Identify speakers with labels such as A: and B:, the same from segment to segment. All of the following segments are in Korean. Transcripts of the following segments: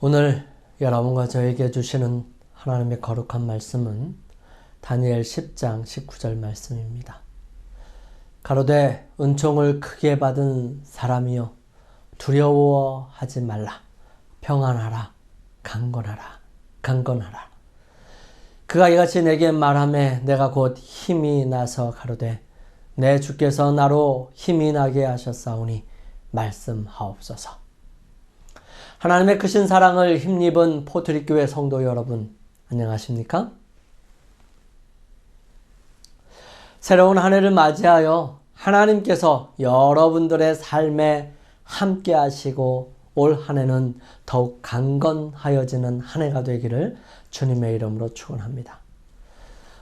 A: 오늘 여러분과 저에게 주시는 하나님의 거룩한 말씀은 다니엘 10장 19절 말씀입니다. 가로되 은총을 크게 받은 사람이여 두려워하지 말라. 평안하라. 강건하라. 그가 이같이 내게 말하매 내가 곧 힘이 나서 가로되 내 주께서 나로 힘이 나게 하셨사오니 말씀하옵소서. 하나님의 크신 사랑을 힘입은 포트리교회 성도 여러분, 안녕하십니까? 새로운 한 해를 맞이하여 하나님께서 여러분들의 삶에 함께 하시고 올 한 해는 더욱 강건하여지는 한 해가 되기를 주님의 이름으로 축원합니다.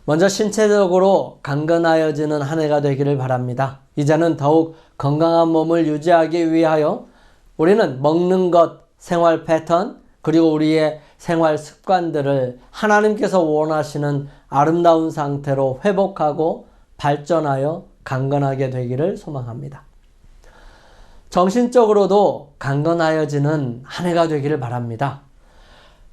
A: 먼저 신체적으로 강건하여지는 한 해가 되기를 바랍니다. 이제는 더욱 건강한 몸을 유지하기 위하여 우리는 먹는 것, 생활 패턴, 그리고 우리의 생활 습관들을 하나님께서 원하시는 아름다운 상태로 회복하고 발전하여 강건하게 되기를 소망합니다. 정신적으로도 강건하여지는 한 해가 되기를 바랍니다.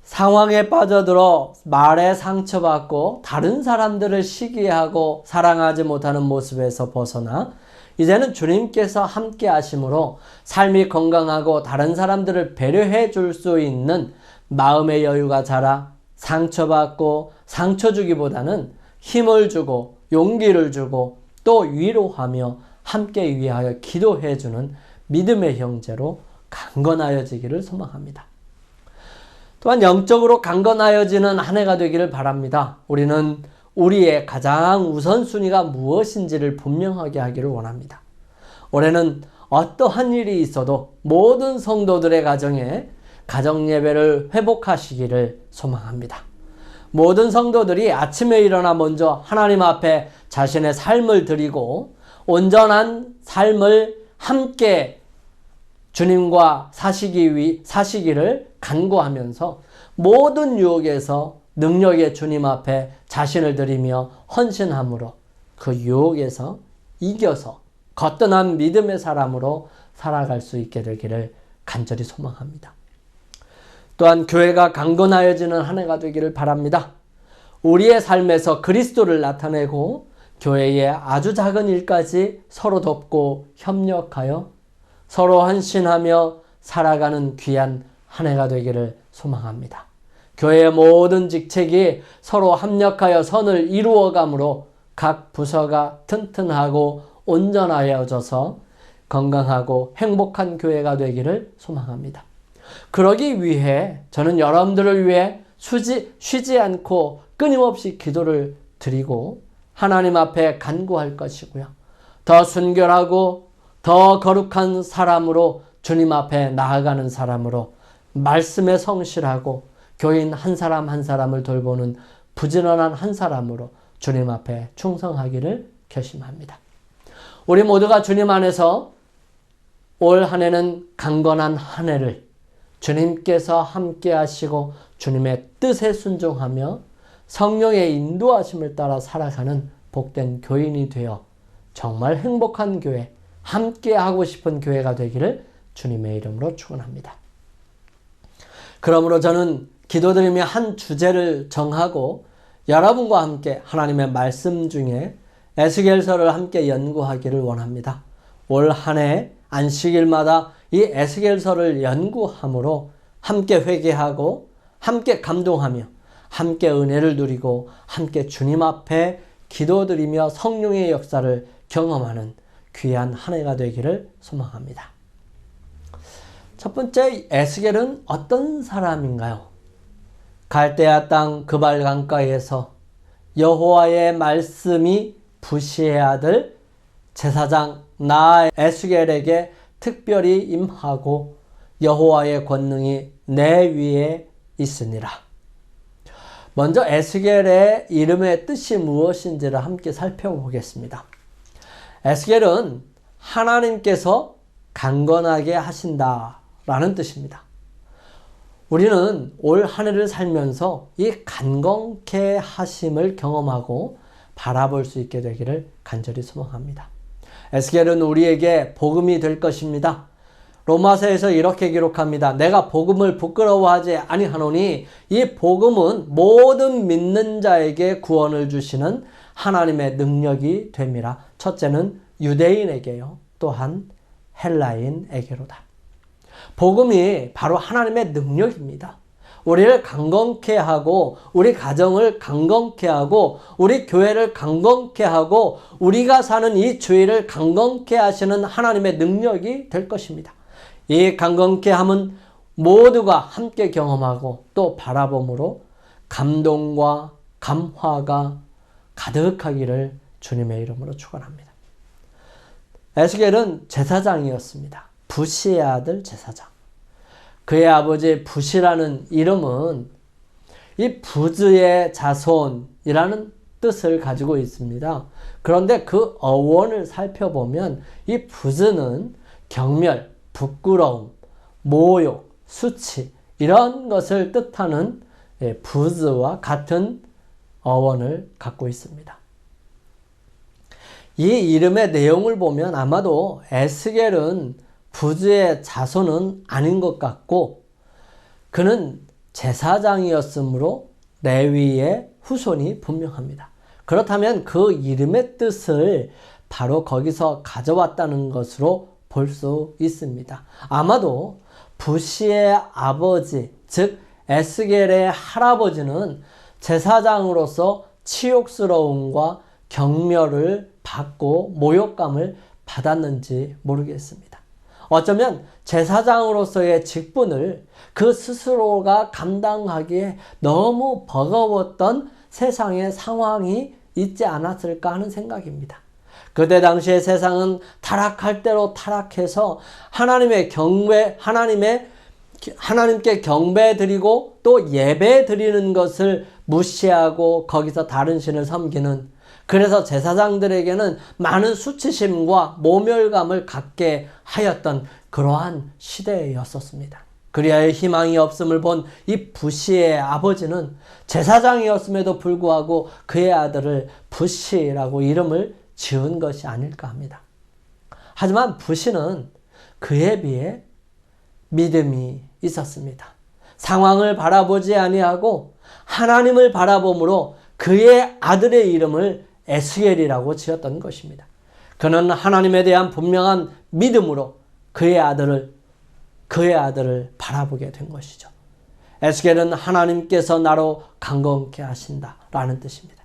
A: 상황에 빠져들어 말에 상처받고 다른 사람들을 시기하고 사랑하지 못하는 모습에서 벗어나 이제는 주님께서 함께 하심으로 삶이 건강하고 다른 사람들을 배려해 줄 수 있는 마음의 여유가 자라 상처받고 상처 주기보다는 힘을 주고 용기를 주고 또 위로하며 함께 위하여 기도해 주는 믿음의 형제로 강건하여지기를 소망합니다. 또한 영적으로 강건하여지는 한 해가 되기를 바랍니다. 우리는 우리의 가장 우선순위가 무엇인지를 분명하게 하기를 원합니다. 올해는 어떠한 일이 있어도 모든 성도들의 가정에 가정예배를 회복하시기를 소망합니다. 모든 성도들이 아침에 일어나 먼저 하나님 앞에 자신의 삶을 드리고 온전한 삶을 함께 주님과 사시기를 간구하면서 모든 유혹에서 능력의 주님 앞에 자신을 드리며 헌신함으로 그 유혹에서 이겨서 거뜬한 믿음의 사람으로 살아갈 수 있게 되기를 간절히 소망합니다. 또한 교회가 강건하여지는 한 해가 되기를 바랍니다. 우리의 삶에서 그리스도를 나타내고 교회의 아주 작은 일까지 서로 돕고 협력하여 서로 헌신하며 살아가는 귀한 한 해가 되기를 소망합니다. 교회의 모든 직책이 서로 합력하여 선을 이루어가므로 각 부서가 튼튼하고 온전하여져서 건강하고 행복한 교회가 되기를 소망합니다. 그러기 위해 저는 여러분들을 위해 쉬지 않고 끊임없이 기도를 드리고 하나님 앞에 간구할 것이고요. 더 순결하고 더 거룩한 사람으로 주님 앞에 나아가는 사람으로 말씀에 성실하고 교인 한 사람 한 사람을 돌보는 부지런한 한 사람으로 주님 앞에 충성하기를 결심합니다. 우리 모두가 주님 안에서 올 한 해는 강건한 한 해를 주님께서 함께 하시고 주님의 뜻에 순종하며 성령의 인도하심을 따라 살아가는 복된 교인이 되어 정말 행복한 교회, 함께 하고 싶은 교회가 되기를 주님의 이름으로 축원합니다. 그러므로 저는 기도드리며 한 주제를 정하고 여러분과 함께 하나님의 말씀 중에 에스겔서를 함께 연구하기를 원합니다. 올 한 해 안식일마다 이 에스겔서를 연구함으로 함께 회개하고 함께 감동하며 함께 은혜를 누리고 함께 주님 앞에 기도드리며 성령의 역사를 경험하는 귀한 한 해가 되기를 소망합니다. 첫 번째, 에스겔은 어떤 사람인가요? 갈대아 땅 그발 강가에서 여호와의 말씀이 부시의 아들 제사장 나 에스겔에게 특별히 임하고 여호와의 권능이 내 위에 있으니라. 먼저 에스겔의 이름의 뜻이 무엇인지를 함께 살펴보겠습니다. 에스겔은 하나님께서 강건하게 하신다라는 뜻입니다. 우리는 올 한 해를 살면서 이 강건케 하심을 경험하고 바라볼 수 있게 되기를 간절히 소망합니다. 에스겔은 우리에게 복음이 될 것입니다. 로마서에서 이렇게 기록합니다. 내가 복음을 부끄러워하지 아니하노니 이 복음은 모든 믿는 자에게 구원을 주시는 하나님의 능력이 됨이라. 첫째는 유대인에게요. 또한 헬라인에게로다. 복음이 바로 하나님의 능력입니다. 우리를 강건케 하고 우리 가정을 강건케 하고 우리 교회를 강건케 하고 우리가 사는 이 주위를 강건케 하시는 하나님의 능력이 될 것입니다. 이 강건케 함은 모두가 함께 경험하고 또 바라봄으로 감동과 감화가 가득하기를 주님의 이름으로 축원합니다. 에스겔은 제사장이었습니다. 부시의 아들 제사장. 그의 아버지 부시라는 이름은 이 부즈의 자손이라는 뜻을 가지고 있습니다. 그런데 그 어원을 살펴보면 이 부즈는 경멸, 부끄러움, 모욕, 수치 이런 것을 뜻하는 부즈와 같은 어원을 갖고 있습니다. 이 이름의 내용을 보면 아마도 에스겔은 부즈의 자손은 아닌 것 같고 그는 제사장이었으므로 레위의 후손이 분명합니다. 그렇다면 그 이름의 뜻을 바로 거기서 가져왔다는 것으로 볼 수 있습니다. 아마도 부시의 아버지, 즉 에스겔의 할아버지는 제사장으로서 치욕스러움과 경멸을 받고 모욕감을 받았는지 모르겠습니다. 어쩌면 제사장으로서의 직분을 그 스스로가 감당하기에 너무 버거웠던 세상의 상황이 있지 않았을까 하는 생각입니다. 그때 당시의 세상은 타락할 대로 타락해서 하나님께 경배 드리고 또 예배 드리는 것을 무시하고 거기서 다른 신을 섬기는, 그래서 제사장들에게는 많은 수치심과 모멸감을 갖게 하였던 그러한 시대였었습니다. 그리하여 희망이 없음을 본 이 부시의 아버지는 제사장이었음에도 불구하고 그의 아들을 부시라고 이름을 지은 것이 아닐까 합니다. 하지만 부시는 그에 비해 믿음이 있었습니다. 상황을 바라보지 아니하고 하나님을 바라봄으로 그의 아들의 이름을 에스겔이라고 지었던 것입니다. 그는 하나님에 대한 분명한 믿음으로 그의 아들을 바라보게 된 것이죠. 에스겔은 하나님께서 나로 강건케 하신다라는 뜻입니다.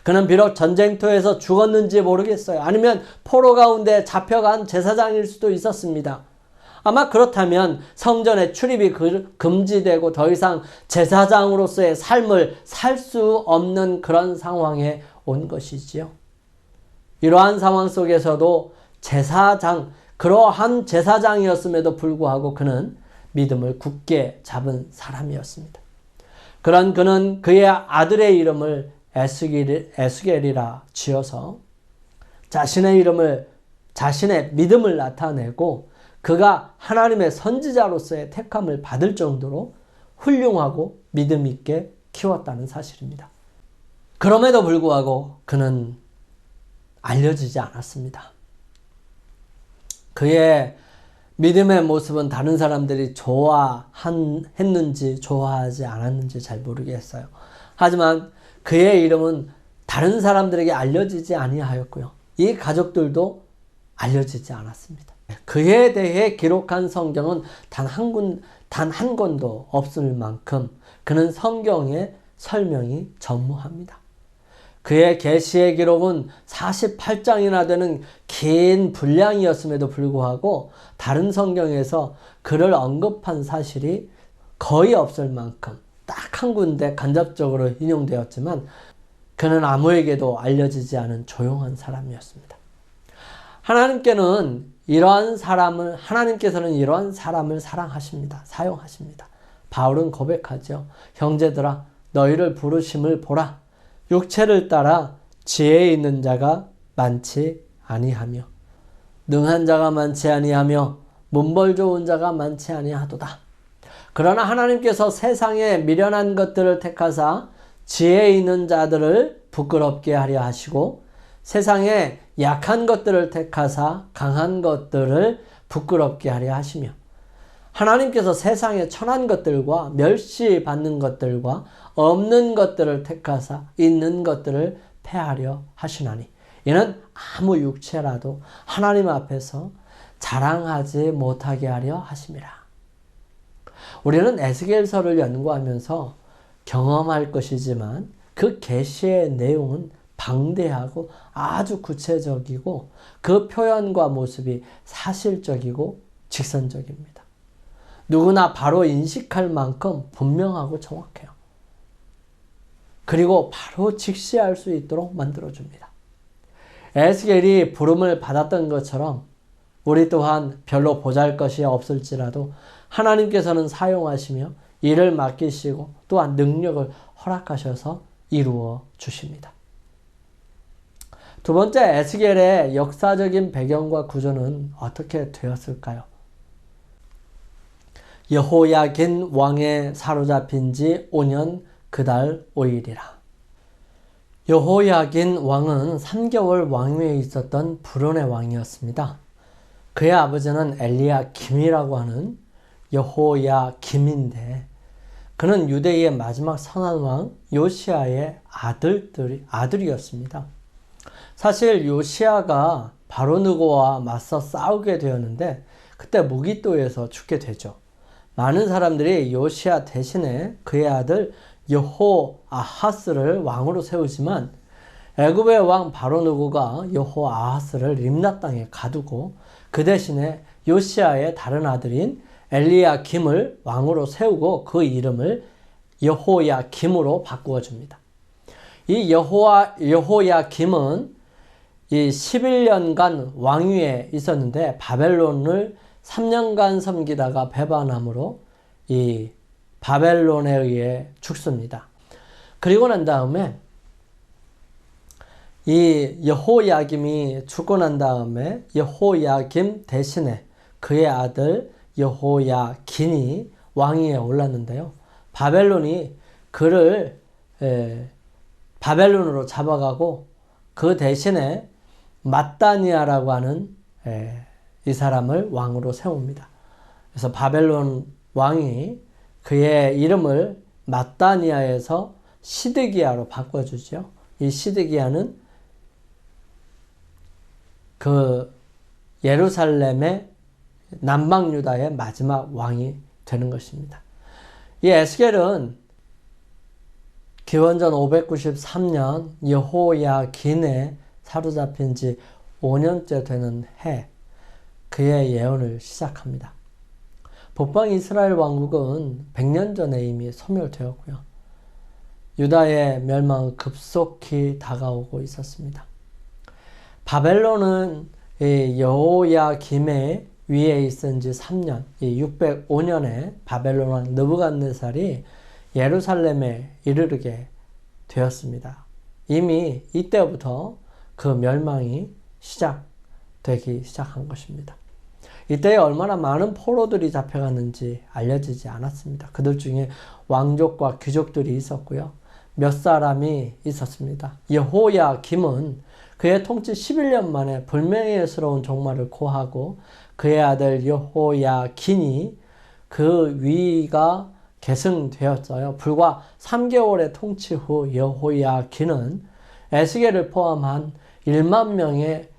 A: 그는 비록 전쟁터에서 죽었는지 모르겠어요. 아니면 포로 가운데 잡혀간 제사장일 수도 있었습니다. 아마 그렇다면 성전에 출입이 금지되고 더 이상 제사장으로서의 삶을 살 수 없는 그런 상황에 온 것이지요. 이러한 상황 속에서도 그러한 제사장이었음에도 불구하고 그는 믿음을 굳게 잡은 사람이었습니다. 그는 그의 아들의 이름을 에스겔이라 지어서 자신의 믿음을 나타내고 그가 하나님의 선지자로서의 택함을 받을 정도로 훌륭하고 믿음 있게 키웠다는 사실입니다. 그럼에도 불구하고 그는 알려지지 않았습니다. 그의 믿음의 모습은 다른 사람들이 좋아했는지 좋아하지 않았는지 잘 모르겠어요. 하지만 그의 이름은 다른 사람들에게 알려지지 아니하였고요. 이 가족들도 알려지지 않았습니다. 그에 대해 기록한 성경은 단 한 권도 없을 만큼 그는 성경의 설명이 전무합니다. 그의 계시의 기록은 48장이나 되는 긴 분량이었음에도 불구하고 다른 성경에서 그를 언급한 사실이 거의 없을 만큼 딱 한 군데 간접적으로 인용되었지만 그는 아무에게도 알려지지 않은 조용한 사람이었습니다. 하나님께서는 이러한 사람을 사랑하십니다. 사용하십니다. 바울은 고백하죠. 형제들아 너희를 부르심을 보라. 육체를 따라 지혜 있는 자가 많지 아니하며 능한 자가 많지 아니하며 문벌 좋은 자가 많지 아니하도다. 그러나 하나님께서 세상에 미련한 것들을 택하사 지혜 있는 자들을 부끄럽게 하려 하시고 세상에 약한 것들을 택하사 강한 것들을 부끄럽게 하려 하시며 하나님께서 세상에 천한 것들과 멸시받는 것들과 없는 것들을 택하사 있는 것들을 패하려 하시나니 이는 아무 육체라도 하나님 앞에서 자랑하지 못하게 하려 하심이라. 우리는 에스겔서를 연구하면서 경험할 것이지만 그 계시의 내용은 방대하고 아주 구체적이고 그 표현과 모습이 사실적이고 직선적입니다. 누구나 바로 인식할 만큼 분명하고 정확해요. 그리고 바로 직시할 수 있도록 만들어줍니다. 에스겔이 부름을 받았던 것처럼 우리 또한 별로 보잘것이 없을지라도 하나님께서는 사용하시며 일을 맡기시고 또한 능력을 허락하셔서 이루어 주십니다. 두 번째, 에스겔의 역사적인 배경과 구조는 어떻게 되었을까요? 여호야긴 왕에 사로잡힌 지 5년 그달 5일이라. 여호야긴 왕은 3개월 왕위에 있었던 불온의 왕이었습니다. 그의 아버지는 엘리야김이라고 하는 여호야김인데 그는 유대의 마지막 선한 왕 요시야의 아들이었습니다. 사실 요시야가 바로느고와 맞서 싸우게 되었는데 그때 무기또에서 죽게 되죠. 많은 사람들이 요시야 대신에 그의 아들 여호아하스를 왕으로 세우지만 애굽의 왕 바로느고가 여호아하스를 림나 땅에 가두고 그 대신에 요시야의 다른 아들인 엘리야김을 왕으로 세우고 그 이름을 여호야김으로 바꾸어 줍니다. 이 여호야김은 이 11년간 왕위에 있었는데 바벨론을 3년간 섬기다가 배반함으로 이 바벨론에 의해 죽습니다. 그리고 난 다음에 이 여호야김이 죽고 난 다음에 여호야김 대신에 그의 아들 여호야긴이 왕위에 올랐는데요. 바벨론이 그를 바벨론으로 잡아가고 그 대신에 맏다니아라고 하는 이 사람을 왕으로 세웁니다. 그래서 바벨론 왕이 그의 이름을 맏다니아에서 시드기야로 바꿔주죠. 이 시드기야는 그 예루살렘의 남방 유다의 마지막 왕이 되는 것입니다. 이 에스겔은 기원전 593년 여호야긴에 사로잡힌 지 5년째 되는 해 그의 예언을 시작합니다. 북방 이스라엘 왕국은 100년 전에 이미 소멸되었고요. 유다의 멸망은 급속히 다가오고 있었습니다. 바벨론은 여호야김의 위에 있은 지 3년, 605년에 바벨론 왕 느부갓네살이 예루살렘에 이르게 되었습니다. 이미 이때부터 그 멸망이 시작되기 시작한 것입니다. 이때에 얼마나 많은 포로들이 잡혀갔는지 알려지지 않았습니다. 그들 중에 왕족과 귀족들이 있었고요. 몇 사람이 있었습니다. 여호야김은 그의 통치 11년 만에 불명예스러운 종말을 고하고 그의 아들 여호야긴이 그 위가 계승되었어요. 불과 3개월의 통치 후 여호야긴은 에스겔을 포함한 1만 명의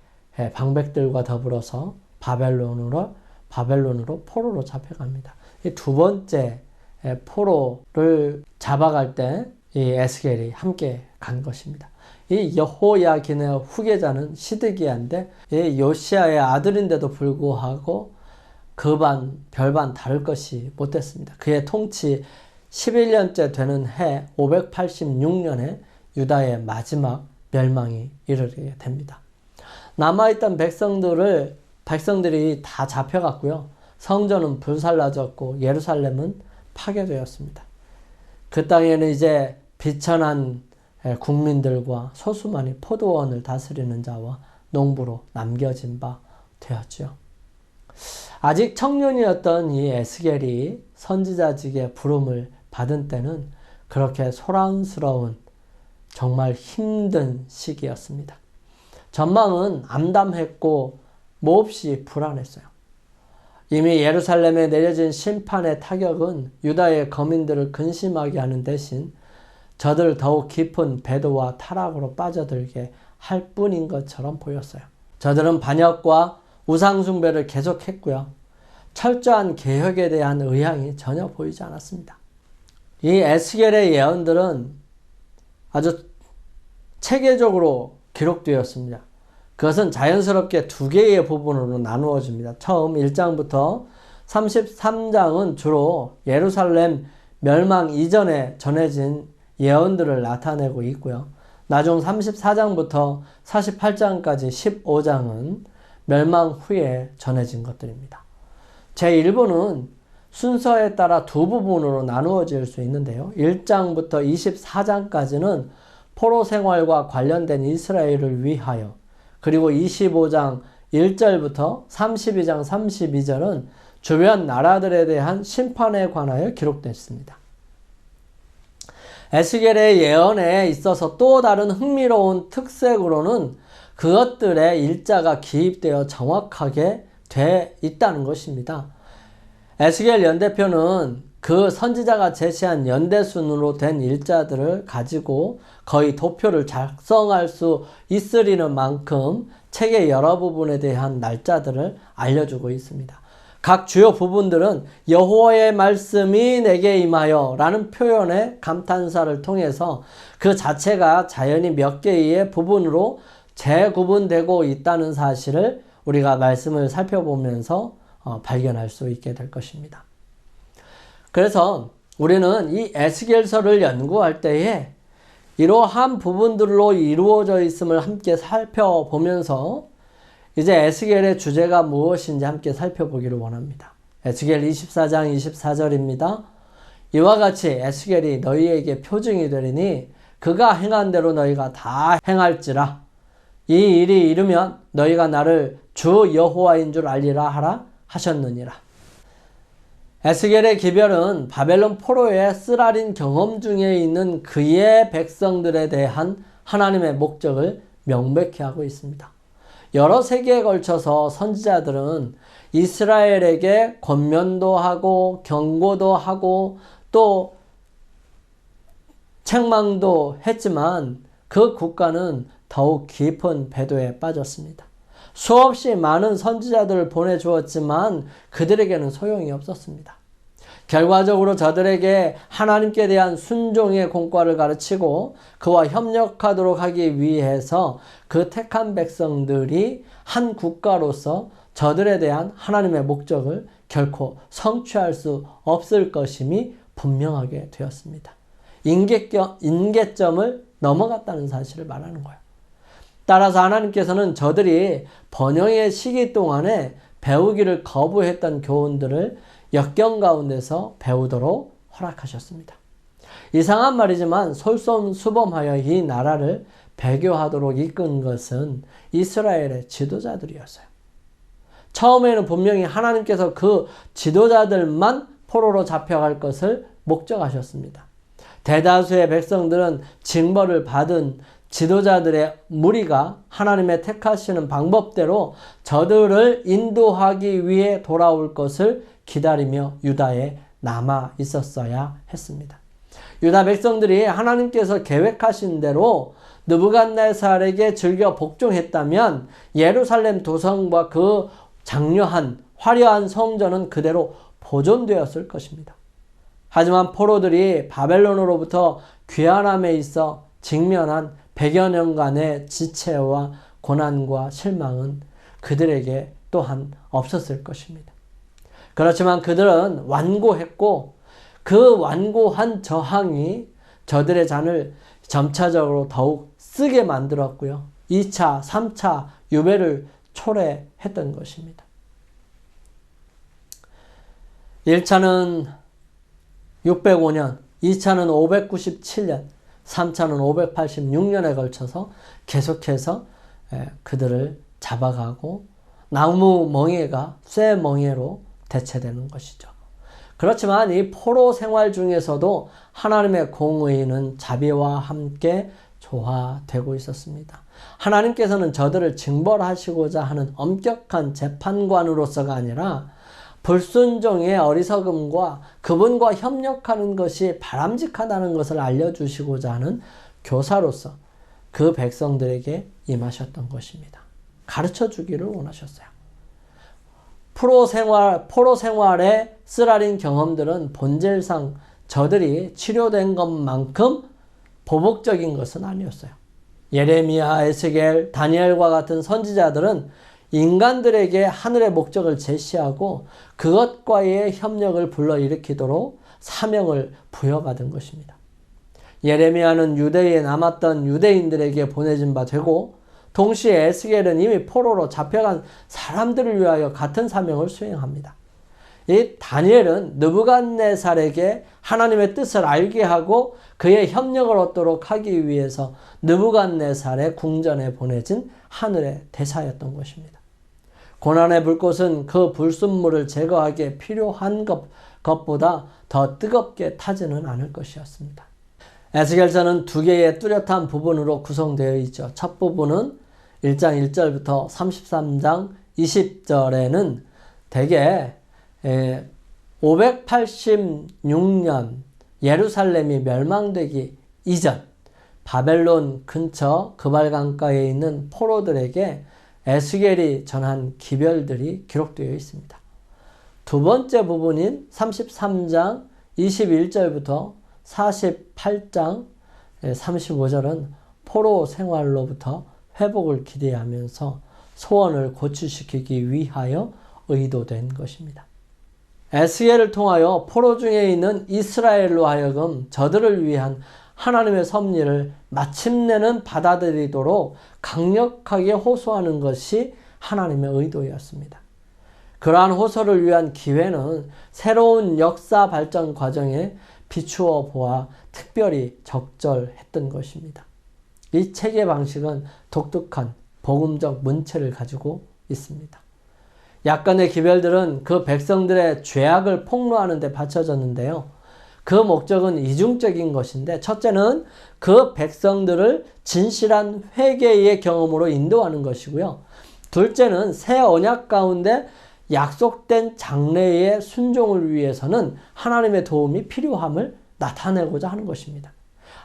A: 방백들과 더불어서 바벨론으로 포로로 잡혀갑니다. 이 두 번째 포로를 잡아갈 때 이 에스겔이 함께 간 것입니다. 이 여호야긴의 후계자는 시드기야인데 이 요시야의 아들인데도 불구하고 별반 다를 것이 못됐습니다. 그의 통치 11년째 되는 해 586년에 유다의 마지막 멸망이 이르게 됩니다. 남아있던 백성들이 다 잡혀갔고요. 성전은 불살라졌고 예루살렘은 파괴되었습니다. 그 땅에는 이제 비천한 국민들과 소수만이 포도원을 다스리는 자와 농부로 남겨진 바 되었죠. 아직 청년이었던 이 에스겔이 선지자직의 부름을 받은 때는 그렇게 소란스러운 정말 힘든 시기였습니다. 전망은 암담했고 몹시 불안했어요. 이미 예루살렘에 내려진 심판의 타격은 유다의 거민들을 근심하게 하는 대신 저들을 더욱 깊은 배도와 타락으로 빠져들게 할 뿐인 것처럼 보였어요. 저들은 반역과 우상숭배를 계속했고요. 철저한 개혁에 대한 의향이 전혀 보이지 않았습니다. 이 에스겔의 예언들은 아주 체계적으로 기록되었습니다. 그것은 자연스럽게 두 개의 부분으로 나누어집니다. 처음 1장부터 33장은 주로 예루살렘 멸망 이전에 전해진 예언들을 나타내고 있고요. 나중 34장부터 48장까지 15장은 멸망 후에 전해진 것들입니다. 제1부는 순서에 따라 두 부분으로 나누어질 수 있는데요. 1장부터 24장까지는 포로 생활과 관련된 이스라엘을 위하여, 그리고 25장 1절부터 32장 32절은 주변 나라들에 대한 심판에 관하여 기록됐습니다. 에스겔의 예언에 있어서 또 다른 흥미로운 특색으로는 그것들의 일자가 기입되어 정확하게 돼 있다는 것입니다. 에스겔 연대표는 그 선지자가 제시한 연대순으로 된 일자들을 가지고 거의 도표를 작성할 수 있으리는 만큼 책의 여러 부분에 대한 날짜들을 알려주고 있습니다. 각 주요 부분들은 여호와의 말씀이 내게 임하여 라는 표현의 감탄사를 통해서 그 자체가 자연히 몇 개의 부분으로 재구분되고 있다는 사실을 우리가 말씀을 살펴보면서 발견할 수 있게 될 것입니다. 그래서 우리는 이 에스겔서를 연구할 때에 이러한 부분들로 이루어져 있음을 함께 살펴보면서 이제 에스겔의 주제가 무엇인지 함께 살펴보기를 원합니다. 에스겔 24장 24절입니다. 이와 같이 에스겔이 너희에게 표징이 되리니 그가 행한 대로 너희가 다 행할지라. 이 일이 이르면 너희가 나를 주 여호와인 줄 알리라 하라 하셨느니라. 에스겔의 기별은 바벨론 포로의 쓰라린 경험 중에 있는 그의 백성들에 대한 하나님의 목적을 명백히 하고 있습니다. 여러 세기에 걸쳐서 선지자들은 이스라엘에게 권면도 하고 경고도 하고 또 책망도 했지만 그 국가는 더욱 깊은 배도에 빠졌습니다. 수없이 많은 선지자들을 보내주었지만 그들에게는 소용이 없었습니다. 결과적으로 저들에게 하나님께 대한 순종의 공과를 가르치고 그와 협력하도록 하기 위해서 그 택한 백성들이 한 국가로서 저들에 대한 하나님의 목적을 결코 성취할 수 없을 것임이 분명하게 되었습니다. 인계점을 넘어갔다는 사실을 말하는 거예요. 따라서 하나님께서는 저들이 번영의 시기 동안에 배우기를 거부했던 교훈들을 역경 가운데서 배우도록 허락하셨습니다. 이상한 말이지만 솔선수범하여 이 나라를 배교하도록 이끈 것은 이스라엘의 지도자들이었어요. 처음에는 분명히 하나님께서 그 지도자들만 포로로 잡혀갈 것을 목적하셨습니다. 대다수의 백성들은 징벌을 받은 지도자들의 무리가 하나님의 택하시는 방법대로 저들을 인도하기 위해 돌아올 것을 기다리며 유다에 남아 있었어야 했습니다. 유다 백성들이 하나님께서 계획하신 대로 느부갓네살에게 즐겨 복종했다면 예루살렘 도성과 그 장려한 화려한 성전은 그대로 보존되었을 것입니다. 하지만 포로들이 바벨론으로부터 귀환함에 있어 직면한 100여 년간의 지체와 고난과 실망은 그들에게 또한 없었을 것입니다. 그렇지만 그들은 완고했고 그 완고한 저항이 저들의 잔을 점차적으로 더욱 쓰게 만들었고요. 2차, 3차 유배를 초래했던 것입니다. 1차는 605년, 2차는 597년, 3차는 586년에 걸쳐서 계속해서 그들을 잡아가고 나무 멍에가 쇠 멍에로 대체되는 것이죠. 그렇지만 이 포로 생활 중에서도 하나님의 공의는 자비와 함께 조화되고 있었습니다. 하나님께서는 저들을 징벌하시고자 하는 엄격한 재판관으로서가 아니라 불순종의 어리석음과 그분과 협력하는 것이 바람직하다는 것을 알려주시고자 하는 교사로서 그 백성들에게 임하셨던 것입니다. 가르쳐 주기를 원하셨어요. 포로 생활의 쓰라린 경험들은 본질상 저들이 치료된 것만큼 보복적인 것은 아니었어요. 예레미야, 에스겔, 다니엘과 같은 선지자들은 인간들에게 하늘의 목적을 제시하고 그것과의 협력을 불러일으키도록 사명을 부여받은 것입니다. 예레미야는 유대에 남았던 유대인들에게 보내진 바 되고 동시에 에스겔은 이미 포로로 잡혀간 사람들을 위하여 같은 사명을 수행합니다. 이 다니엘은 느부갓네살에게 하나님의 뜻을 알게 하고 그의 협력을 얻도록 하기 위해서 느부갓네살의 궁전에 보내진 하늘의 대사였던 것입니다. 고난의 불꽃은 그 불순물을 제거하기에 필요한 것보다 더 뜨겁게 타지는 않을 것이었습니다. 에스겔서는 두 개의 뚜렷한 부분으로 구성되어 있죠. 첫 부분은 1장 1절부터 33장 20절에는 대개 586년 예루살렘이 멸망되기 이전 바벨론 근처 그발강가에 있는 포로들에게 에스겔이 전한 기별들이 기록되어 있습니다. 두 번째 부분인 33장 21절부터 48장 35절은 포로 생활로부터 회복을 기대하면서 소원을 고취시키기 위하여 의도된 것입니다. 에스겔을 통하여 포로 중에 있는 이스라엘로 하여금 저들을 위한 하나님의 섭리를 마침내는 받아들이도록 강력하게 호소하는 것이 하나님의 의도였습니다. 그러한 호소를 위한 기회는 새로운 역사 발전 과정에 비추어 보아 특별히 적절했던 것입니다. 이 체계 방식은 독특한 복음적 문체를 가지고 있습니다. 약간의 기별들은 그 백성들의 죄악을 폭로하는 데 바쳐졌는데요. 그 목적은 이중적인 것인데 첫째는 그 백성들을 진실한 회개의 경험으로 인도하는 것이고요. 둘째는 새 언약 가운데 약속된 장래의 순종을 위해서는 하나님의 도움이 필요함을 나타내고자 하는 것입니다.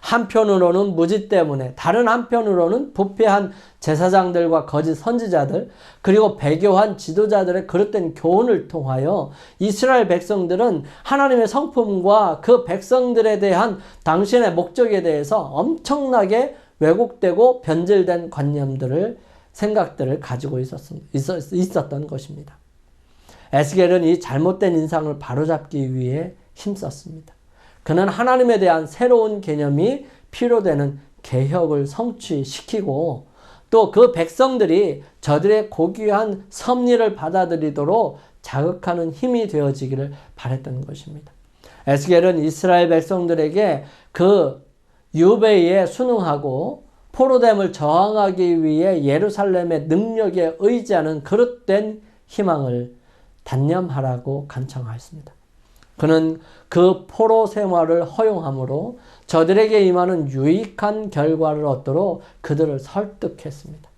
A: 한편으로는 무지 때문에, 다른 한편으로는 부패한 제사장들과 거짓 선지자들, 그리고 배교한 지도자들의 그릇된 교훈을 통하여 이스라엘 백성들은 하나님의 성품과 그 백성들에 대한 당신의 목적에 대해서 엄청나게 왜곡되고 변질된 관념들을, 생각들을 가지고 있었던 것입니다. 에스겔은 이 잘못된 인상을 바로잡기 위해 힘썼습니다. 그는 하나님에 대한 새로운 개념이 필요되는 개혁을 성취시키고 또 그 백성들이 저들의 고귀한 섭리를 받아들이도록 자극하는 힘이 되어지기를 바랬던 것입니다. 에스겔은 이스라엘 백성들에게 그 유배에 순응하고 포로됨을 저항하기 위해 예루살렘의 능력에 의지하는 그릇된 희망을 단념하라고 간청하였습니다. 그는 그 포로 생활을 허용함으로 저들에게 임하는 유익한 결과를 얻도록 그들을 설득했습니다.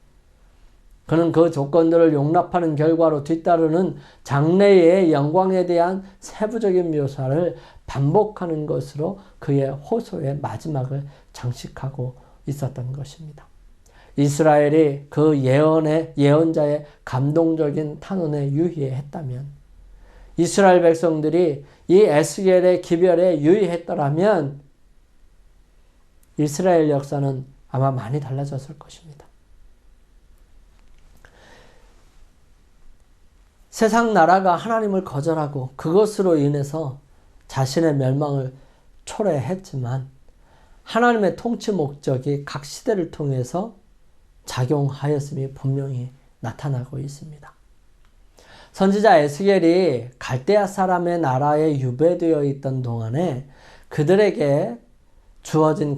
A: 그는 그 조건들을 용납하는 결과로 뒤따르는 장래의 영광에 대한 세부적인 묘사를 반복하는 것으로 그의 호소의 마지막을 장식하고 있었던 것입니다. 이스라엘이 그 예언자의 감동적인 탄원에 유의했다면, 이스라엘 백성들이 이 에스겔의 기별에 유의했더라면 이스라엘 역사는 아마 많이 달라졌을 것입니다. 세상 나라가 하나님을 거절하고 그것으로 인해서 자신의 멸망을 초래했지만 하나님의 통치 목적이 각 시대를 통해서 작용하였음이 분명히 나타나고 있습니다. 선지자 에스겔이 갈대아 사람의 나라에 유배되어 있던 동안에 그에게 주어진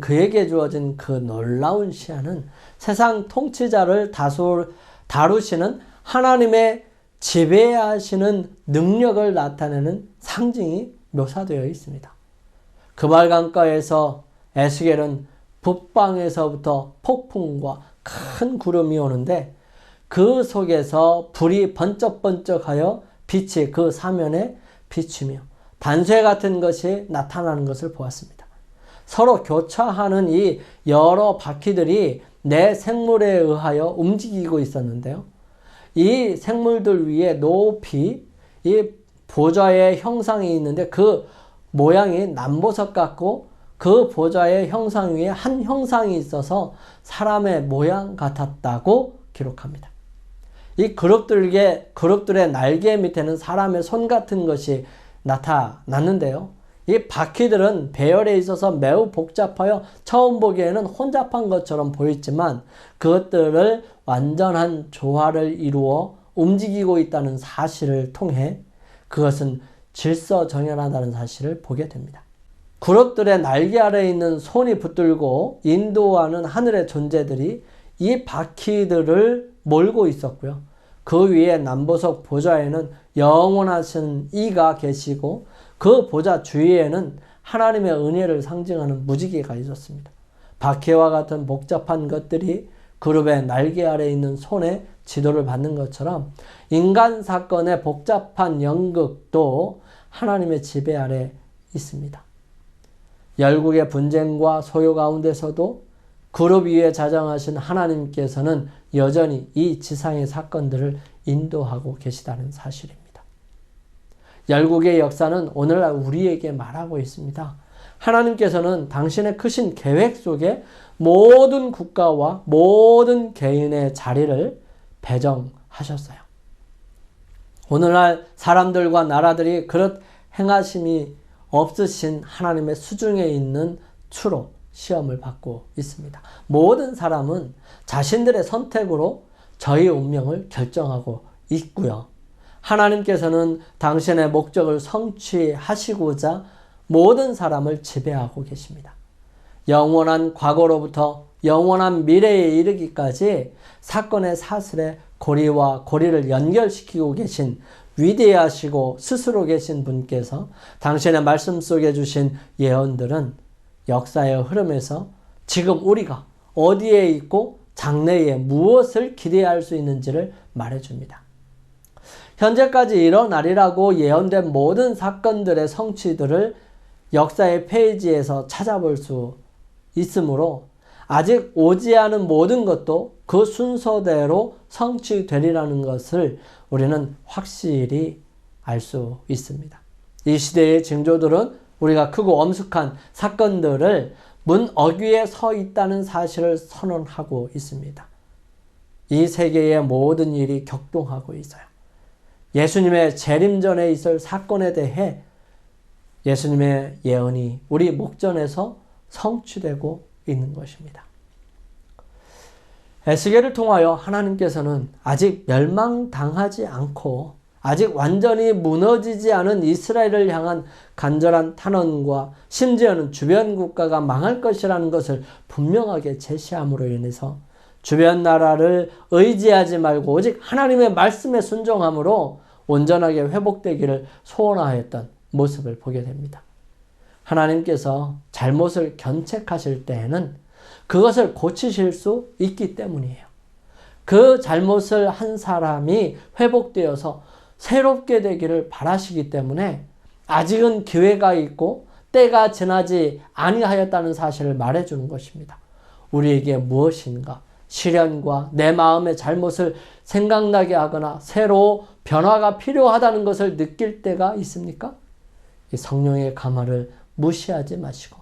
A: 그 놀라운 시야는 세상 통치자를 다루시는 하나님의 지배하시는 능력을 나타내는 상징이 묘사되어 있습니다. 그발강가에서 에스겔은 북방에서부터 폭풍과 큰 구름이 오는데 그 속에서 불이 번쩍번쩍하여 빛이 그 사면에 비추며 단쇠 같은 것이 나타나는 것을 보았습니다. 서로 교차하는 이 여러 바퀴들이 내 생물에 의하여 움직이고 있었는데요. 이 생물들 위에 높이 이 보좌의 형상이 있는데 그 모양이 남보석 같고 그 보좌의 형상 위에 한 형상이 있어서 사람의 모양 같았다고 기록합니다. 이 그룹들의 날개 밑에는 사람의 손 같은 것이 나타났는데요. 이 바퀴들은 배열에 있어서 매우 복잡하여 처음 보기에는 혼잡한 것처럼 보였지만 그것들을 완전한 조화를 이루어 움직이고 있다는 사실을 통해 그것은 질서정연하다는 사실을 보게 됩니다. 그룹들의 날개 아래에 있는 손이 붙들고 인도하는 하늘의 존재들이 이 바퀴들을 몰고 있었고요. 그 위에 남보석 보좌에는 영원하신 이가 계시고 그 보좌 주위에는 하나님의 은혜를 상징하는 무지개가 있었습니다. 바퀴와 같은 복잡한 것들이 그룹의 날개 아래에 있는 손에 지도를 받는 것처럼 인간 사건의 복잡한 연극도 하나님의 지배 아래 있습니다. 열국의 분쟁과 소요 가운데서도 그룹 위에 자정하신 하나님께서는 여전히 이 지상의 사건들을 인도하고 계시다는 사실입니다. 열국의 역사는 오늘날 우리에게 말하고 있습니다. 하나님께서는 당신의 크신 계획 속에 모든 국가와 모든 개인의 자리를 배정하셨어요. 오늘날 사람들과 나라들이 그릇 행하심이 없으신 하나님의 수중에 있는 추로 시험을 받고 있습니다. 모든 사람은 자신들의 선택으로 저희 운명을 결정하고 있고요. 하나님께서는 당신의 목적을 성취하시고자 모든 사람을 지배하고 계십니다. 영원한 과거로부터 영원한 미래에 이르기까지 사건의 사슬에 고리와 고리를 연결시키고 계신 위대하시고 스스로 계신 분께서 당신의 말씀 속에 주신 예언들은 역사의 흐름에서 지금 우리가 어디에 있고 장래에 무엇을 기대할 수 있는지를 말해줍니다. 현재까지 일어나리라고 예언된 모든 사건들의 성취들을 역사의 페이지에서 찾아볼 수 있으므로 아직 오지 않은 모든 것도 그 순서대로 성취되리라는 것을 우리는 확실히 알 수 있습니다. 이 시대의 징조들은 우리가 크고 엄숙한 사건들을 문 어귀에 서 있다는 사실을 선언하고 있습니다. 이 세계의 모든 일이 격동하고 있어요. 예수님의 재림 전에 있을 사건에 대해 예수님의 예언이 우리 목전에서 성취되고 있는 것입니다. 에스겔을 통하여 하나님께서는 아직 멸망당하지 않고 아직 완전히 무너지지 않은 이스라엘을 향한 간절한 탄원과 심지어는 주변 국가가 망할 것이라는 것을 분명하게 제시함으로 인해서 주변 나라를 의지하지 말고 오직 하나님의 말씀에 순종함으로 온전하게 회복되기를 소원하였던 모습을 보게 됩니다. 하나님께서 잘못을 견책하실 때에는 그것을 고치실 수 있기 때문이에요. 그 잘못을 한 사람이 회복되어서 새롭게 되기를 바라시기 때문에 아직은 기회가 있고 때가 지나지 아니하였다는 사실을 말해주는 것입니다. 우리에게 무엇인가 시련과 내 마음의 잘못을 생각나게 하거나 새로 변화가 필요하다는 것을 느낄 때가 있습니까? 이 성령의 감화를 무시하지 마시고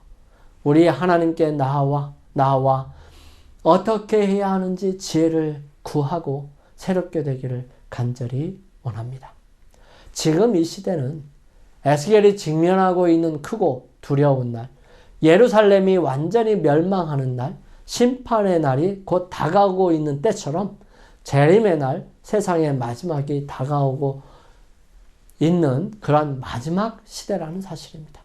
A: 우리 하나님께 나와 어떻게 해야 하는지 지혜를 구하고 새롭게 되기를 간절히 원합니다. 지금 이 시대는 에스겔이 직면하고 있는 크고 두려운 날, 예루살렘이 완전히 멸망하는 날, 심판의 날이 곧 다가오고 있는 때처럼 재림의 날, 세상의 마지막이 다가오고 있는 그런 마지막 시대라는 사실입니다.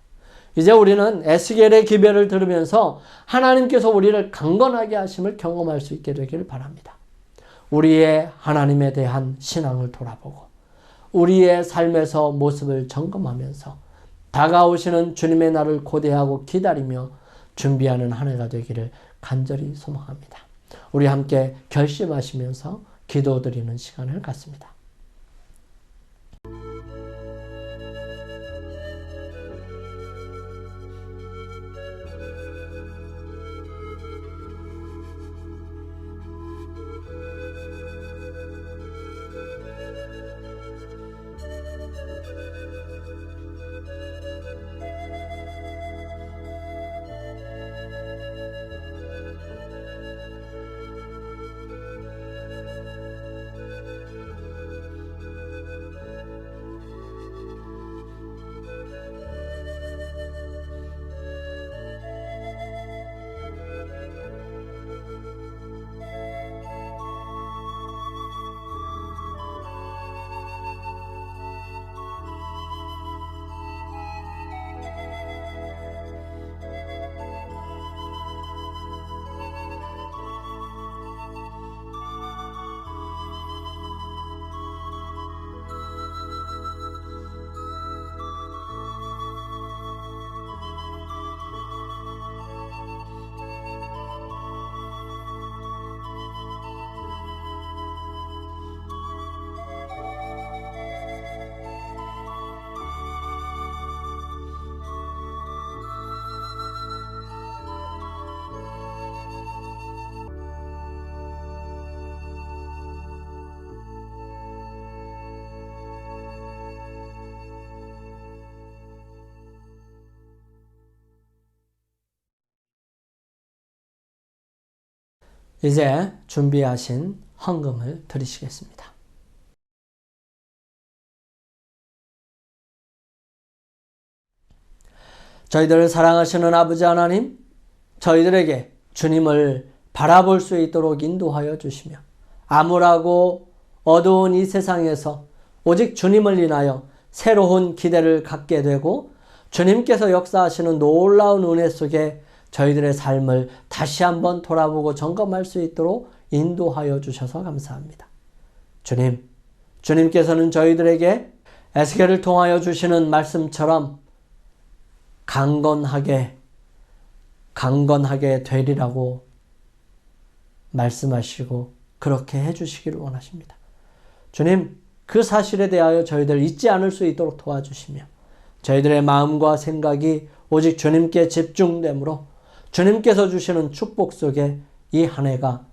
A: 이제 우리는 에스겔의 기별을 들으면서 하나님께서 우리를 강건하게 하심을 경험할 수 있게 되기를 바랍니다. 우리의 하나님에 대한 신앙을 돌아보고 우리의 삶에서 모습을 점검하면서 다가오시는 주님의 날을 고대하고 기다리며 준비하는 한 해가 되기를 간절히 소망합니다. 우리 함께 결심하시면서 기도드리는 시간을 갖습니다. 이제 준비하신 헌금을 드리시겠습니다. 저희들을 사랑하시는 아버지 하나님, 저희들에게 주님을 바라볼 수 있도록 인도하여 주시며 암울하고 어두운 이 세상에서 오직 주님을 인하여 새로운 기대를 갖게 되고 주님께서 역사하시는 놀라운 은혜 속에 저희들의 삶을 다시 한번 돌아보고 점검할 수 있도록 인도하여 주셔서 감사합니다. 주님께서는 저희들에게 에스겔을 통하여 주시는 말씀처럼 강건하게 되리라고 말씀하시고 그렇게 해주시기를 원하십니다. 주님, 그 사실에 대하여 저희들 잊지 않을 수 있도록 도와주시며 저희들의 마음과 생각이 오직 주님께 집중되므로 주님께서 주시는 축복 속에 이 한 해가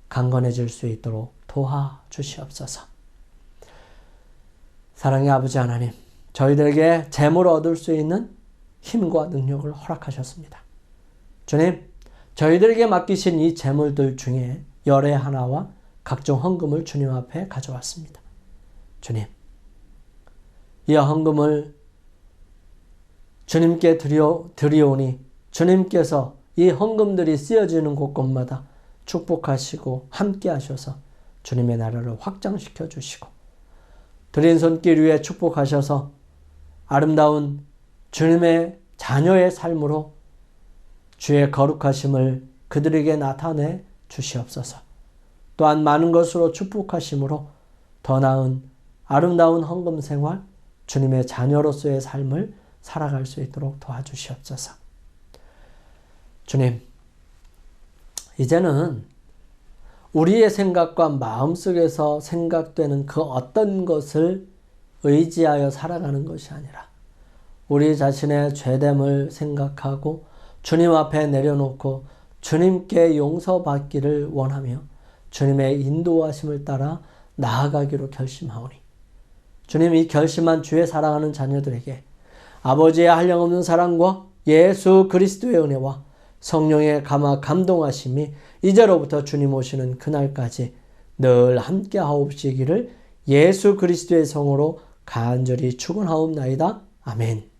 A: 강건해질 수 있도록 도와주시옵소서. 사랑의 아버지 하나님, 저희들에게 재물을 얻을 수 있는 힘과 능력을 허락하셨습니다. 주님, 저희들에게 맡기신 이 재물들 중에 열의 하나와 각종 헌금을 주님 앞에 가져왔습니다. 주님, 이 헌금을 주님께 드리오니 주님께서 이 헌금들이 쓰여지는 곳곳마다 축복하시고 함께 하셔서 주님의 나라를 확장시켜 주시고 드린 손길 위에 축복하셔서 아름다운 주님의 자녀의 삶으로 주의 거룩하심을 그들에게 나타내 주시옵소서. 또한 많은 것으로 축복하심으로 더 나은 아름다운 헌금 생활, 주님의 자녀로서의 삶을 살아갈 수 있도록 도와주시옵소서. 주님, 이제는 우리의 생각과 마음속에서 생각되는 그 어떤 것을 의지하여 살아가는 것이 아니라 우리 자신의 죄됨을 생각하고 주님 앞에 내려놓고 주님께 용서받기를 원하며 주님의 인도하심을 따라 나아가기로 결심하오니 주님, 이 결심한 주의 사랑하는 자녀들에게 아버지의 한량없는 사랑과 예수 그리스도의 은혜와 성령의 감동하심이 이제로부터 주님 오시는 그날까지 늘 함께 하옵시기를 예수 그리스도의 성으로 간절히 축원하옵나이다. 아멘.